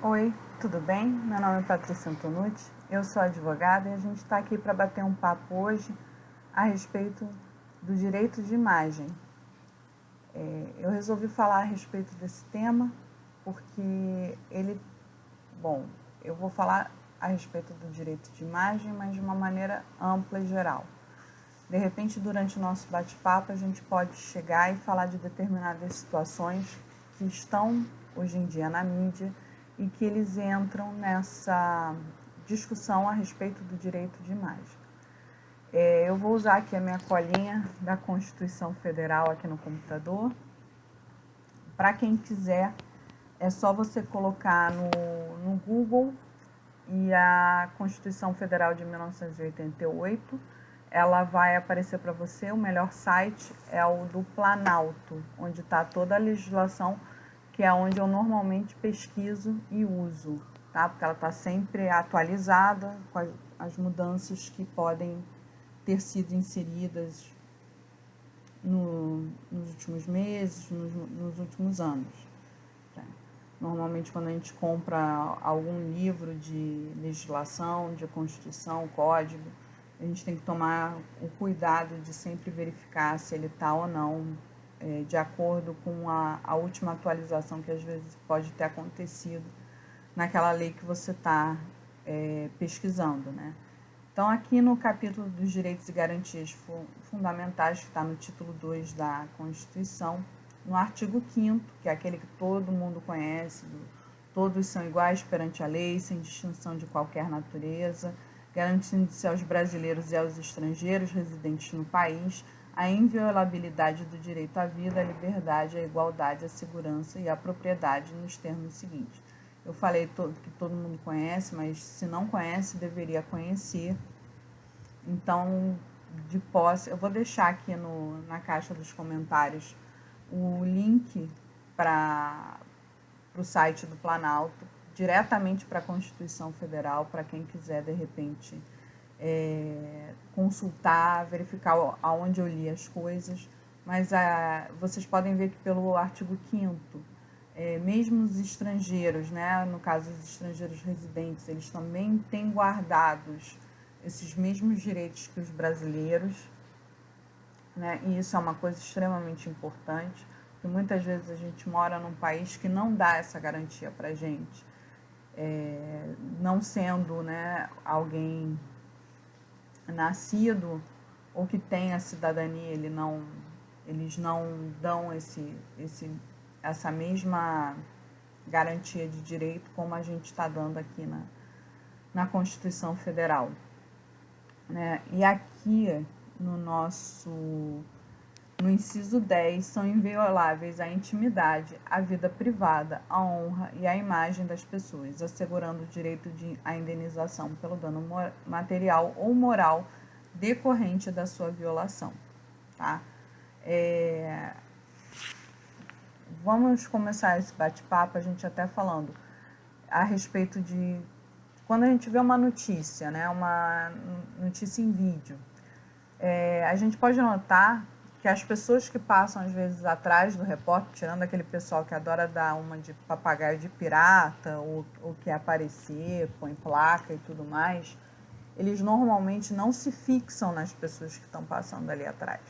Oi, tudo bem? Meu nome é Patrícia Antonucci, eu sou advogada e a gente está aqui para bater um papo hoje a respeito do direito de imagem. Eu resolvi falar a respeito desse tema porque eu vou falar a respeito do direito de imagem, mas de uma maneira ampla e geral. De repente, durante o nosso bate-papo, a gente pode chegar e falar de determinadas situações que estão hoje em dia na mídia e que eles entram nessa discussão a respeito do direito de imagem. Eu vou usar aqui a minha colinha da Constituição Federal aqui no computador. Para quem quiser, é só você colocar no Google e a Constituição Federal de 1988, ela vai aparecer para você. O melhor site é o do Planalto, onde está toda a legislação, que é onde eu normalmente pesquiso e uso, tá? Porque ela está sempre atualizada com as mudanças que podem ter sido inseridas nos últimos meses, nos últimos anos. Normalmente, quando a gente compra algum livro de legislação, de Constituição, Código, a gente tem que tomar o cuidado de sempre verificar se ele está ou não de acordo com a última atualização que às vezes pode ter acontecido naquela lei que você está pesquisando, né? Então, aqui no capítulo dos direitos e garantias fundamentais, que está no título 2 da Constituição, no artigo 5º, que é aquele que todo mundo conhece, todos são iguais perante a lei, sem distinção de qualquer natureza, garantindo-se aos brasileiros e aos estrangeiros residentes no país a inviolabilidade do direito à vida, à liberdade, à igualdade, à segurança e à propriedade nos termos seguintes. Eu falei que todo mundo conhece, mas se não conhece, deveria conhecer. Então, de posse, eu vou deixar aqui na caixa dos comentários o link para o site do Planalto, diretamente para a Constituição Federal, para quem quiser, de repente, consultar, verificar aonde eu li as coisas. Mas vocês podem ver que pelo artigo 5º, mesmo os estrangeiros, né, no caso os estrangeiros residentes, eles também têm guardados esses mesmos direitos que os brasileiros, né, e isso é uma coisa extremamente importante, porque muitas vezes a gente mora num país que não dá essa garantia para a gente, não sendo, né, alguém nascido ou que tem a cidadania, eles não dão essa mesma garantia de direito como a gente está dando aqui na Constituição Federal. Né? E aqui no inciso 10, são invioláveis a intimidade, a vida privada, a honra e a imagem das pessoas, assegurando o direito à indenização pelo dano material ou moral decorrente da sua violação. Tá? Vamos começar esse bate-papo, a gente até falando a respeito de quando a gente vê uma notícia, né, uma notícia em vídeo, a gente pode notar que as pessoas que passam às vezes atrás do repórter, tirando aquele pessoal que adora dar uma de papagaio de pirata ou quer aparecer, põe placa e tudo mais, eles normalmente não se fixam nas pessoas que estão passando ali atrás.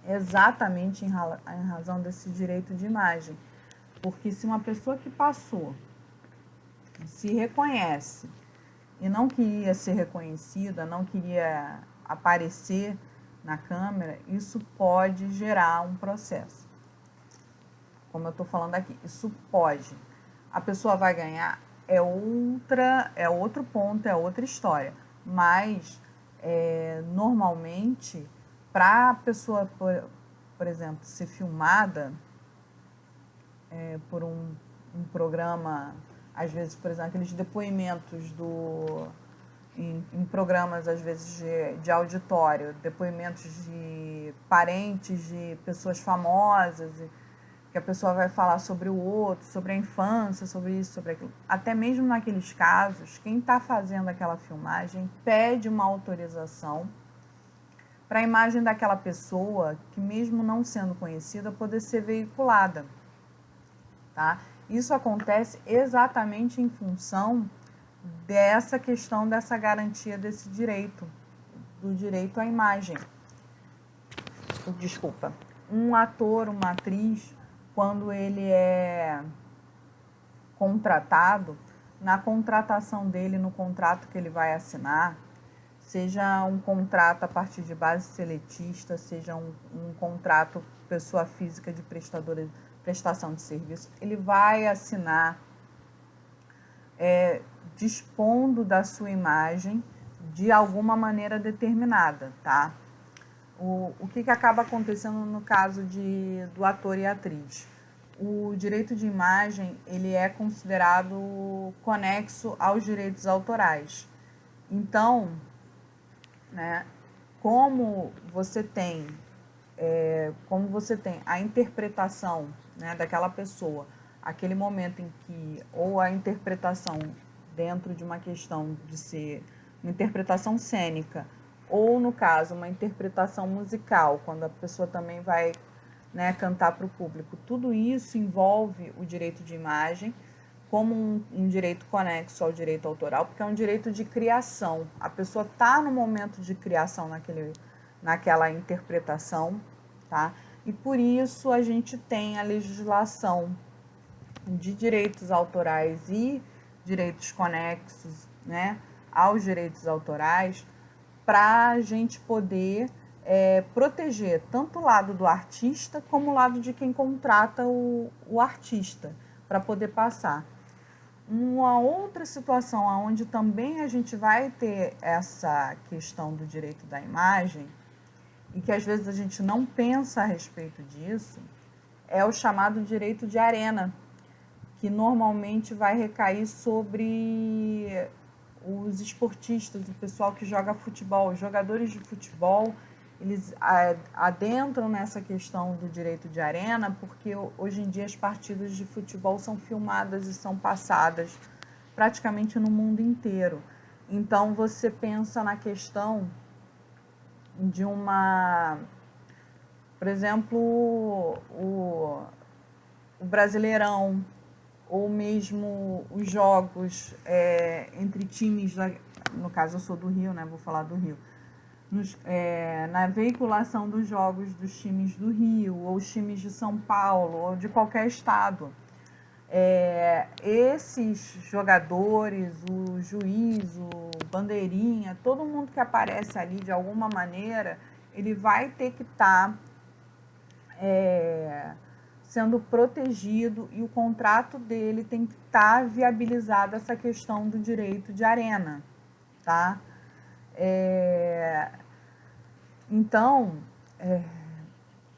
Exatamente em razão desse direito de imagem. Porque se uma pessoa que passou se reconhece e não queria ser reconhecida, não queria aparecer na câmera, isso pode gerar um processo. Como eu estou falando aqui, isso pode. A pessoa vai ganhar, é outro ponto, é outra história. Mas, normalmente, para a pessoa, por exemplo, ser filmada por um programa, às vezes, por exemplo, aqueles depoimentos em programas, às vezes, de auditório, depoimentos de parentes de pessoas famosas, que a pessoa vai falar sobre o outro, sobre a infância, sobre isso, sobre aquilo. Até mesmo naqueles casos, quem está fazendo aquela filmagem pede uma autorização para a imagem daquela pessoa, que mesmo não sendo conhecida, poder ser veiculada. Tá? Isso acontece exatamente em função dessa questão dessa garantia desse direito, do direito à imagem. Desculpa. Um ator, uma atriz, quando ele é contratado, na contratação dele, no contrato que ele vai assinar, seja um contrato a partir de base seletista, seja um contrato pessoa física de prestação de serviço, ele vai assinar dispondo da sua imagem de alguma maneira determinada, tá? O que acaba acontecendo no caso do ator e atriz? O direito de imagem, ele é considerado conexo aos direitos autorais. Então, né, como você tem a interpretação, né, daquela pessoa, aquele momento em que, ou a interpretação dentro de uma questão de ser uma interpretação cênica, ou no caso, uma interpretação musical, quando a pessoa também vai, né, cantar para o público, tudo isso envolve o direito de imagem como um direito conexo ao direito autoral, porque é um direito de criação. A pessoa está no momento de criação naquela interpretação, tá? E por isso a gente tem a legislação de direitos autorais e direitos conexos, né, aos direitos autorais, para a gente poder proteger tanto o lado do artista como o lado de quem contrata o artista, para poder passar. Uma outra situação onde também a gente vai ter essa questão do direito da imagem, e que às vezes a gente não pensa a respeito disso, é o chamado direito de arena, que normalmente vai recair sobre os esportistas, o pessoal que joga futebol, os jogadores de futebol, eles adentram nessa questão do direito de arena, porque hoje em dia as partidas de futebol são filmadas e são passadas praticamente no mundo inteiro. Então você pensa na questão de por exemplo, o Brasileirão, ou mesmo os jogos entre times, no caso eu sou do Rio, né? Vou falar do Rio. Na veiculação dos jogos dos times do Rio, ou os times de São Paulo, ou de qualquer estado. Esses jogadores, o juiz, o bandeirinha, todo mundo que aparece ali de alguma maneira, ele vai ter que estar sendo protegido, e o contrato dele tem que estar viabilizado essa questão do direito de arena, tá? Então,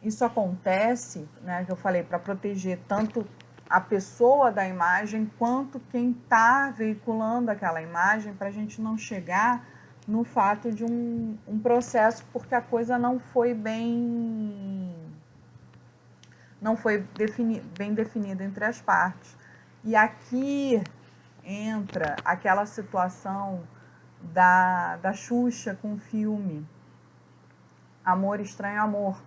isso acontece, né, que eu falei, para proteger tanto a pessoa da imagem quanto quem está veiculando aquela imagem, para a gente não chegar no fato de um processo porque a coisa não foi bem definida entre as partes. E aqui entra aquela situação da Xuxa com o filme Amor, Estranho Amor.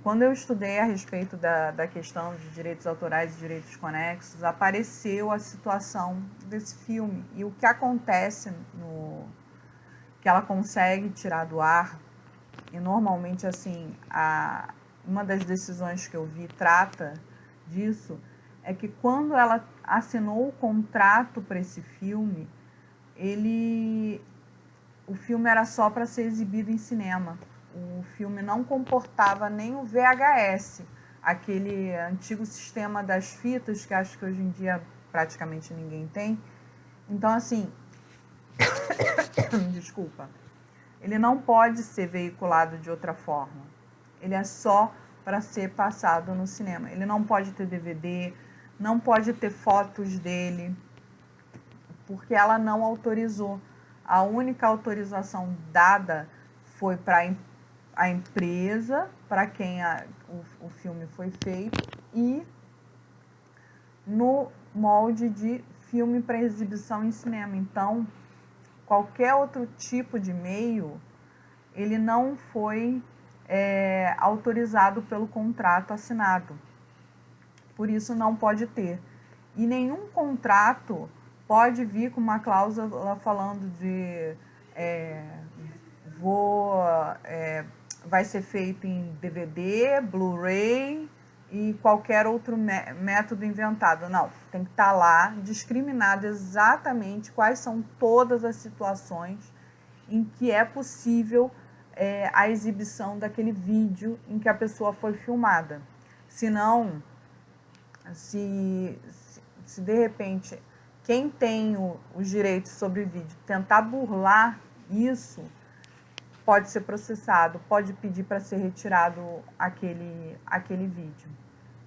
Quando eu estudei a respeito da questão de direitos autorais e direitos conexos, apareceu a situação desse filme. E o que acontece, que ela consegue tirar do ar, e normalmente assim, uma das decisões que eu vi trata disso, é que quando ela assinou o contrato para esse filme, o filme era só para ser exibido em cinema. O filme não comportava nem o VHS, aquele antigo sistema das fitas, que acho que hoje em dia praticamente ninguém tem. Então, assim, desculpa, ele não pode ser veiculado de outra forma. Ele é só para ser passado no cinema. Ele não pode ter DVD, não pode ter fotos dele, porque ela não autorizou. A única autorização dada foi para a empresa, para quem o filme foi feito, e no molde de filme para exibição em cinema. Então, qualquer outro tipo de meio, ele não foi autorizado pelo contrato assinado. por isso não pode ter. E nenhum contrato pode vir com uma cláusula falando de vai ser feito em DVD, Blu-ray e qualquer outro método inventado. Não, tem que estar lá discriminado exatamente quais são todas as situações em que é possível a exibição daquele vídeo em que a pessoa foi filmada. Senão, se de repente quem tem os direitos sobre vídeo tentar burlar isso, pode ser processado, pode pedir para ser retirado aquele vídeo.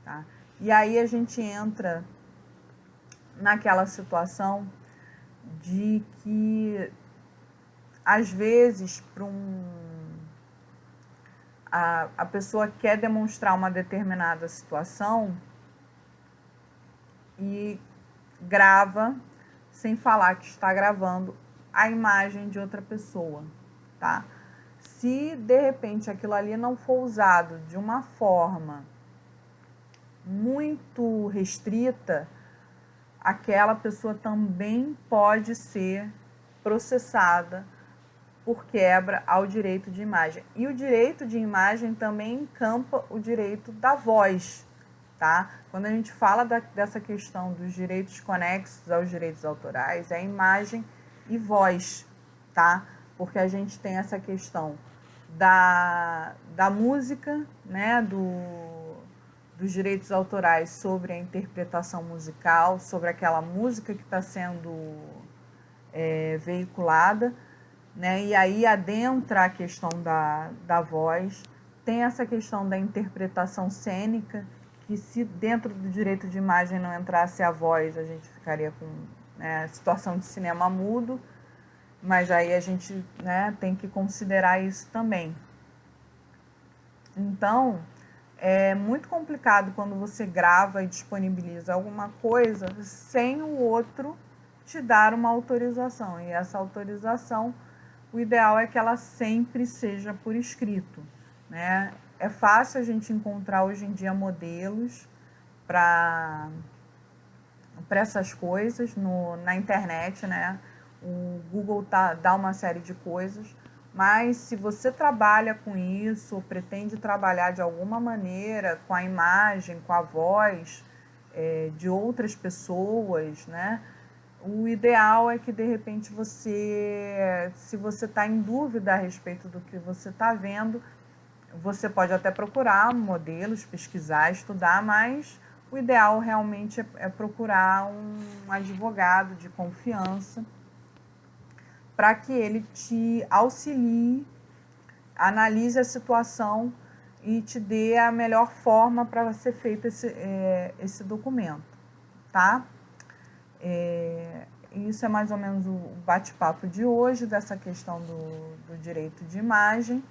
Tá? E aí a gente entra naquela situação de que, às vezes, a pessoa quer demonstrar uma determinada situação e grava, sem falar que está gravando, a imagem de outra pessoa, tá? Se, de repente, aquilo ali não for usado de uma forma muito restrita, aquela pessoa também pode ser processada por quebra ao direito de imagem. E o direito de imagem também encampa o direito da voz, tá? Quando a gente fala dessa questão dos direitos conexos aos direitos autorais, é imagem e voz, tá? Porque a gente tem essa questão da música, né, dos direitos autorais sobre a interpretação musical, sobre aquela música que está sendo veiculada, né? E aí adentra a questão da voz, tem essa questão da interpretação cênica, que se dentro do direito de imagem não entrasse a voz, a gente ficaria com situação de cinema mudo, mas aí a gente tem que considerar isso também. Então, é muito complicado quando você grava e disponibiliza alguma coisa sem o outro te dar uma autorização. E essa autorização, o ideal é que ela sempre seja por escrito, né? É fácil a gente encontrar hoje em dia modelos para essas coisas na internet, né? O Google dá uma série de coisas, mas se você trabalha com isso, ou pretende trabalhar de alguma maneira com a imagem, com a voz de outras pessoas, né? O ideal é que, de repente, se você está em dúvida a respeito do que você está vendo, você pode até procurar modelos, pesquisar, estudar, mas o ideal realmente é procurar um advogado de confiança para que ele te auxilie, analise a situação e te dê a melhor forma para ser feito esse documento, tá? Isso é mais ou menos o bate-papo de hoje, dessa questão do direito de imagem.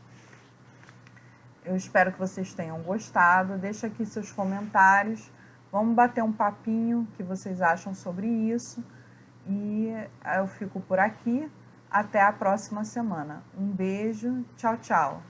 Eu espero que vocês tenham gostado. Deixa aqui seus comentários. Vamos bater um papinho, o que vocês acham sobre isso. E eu fico por aqui. Até a próxima semana. Um beijo. Tchau, tchau.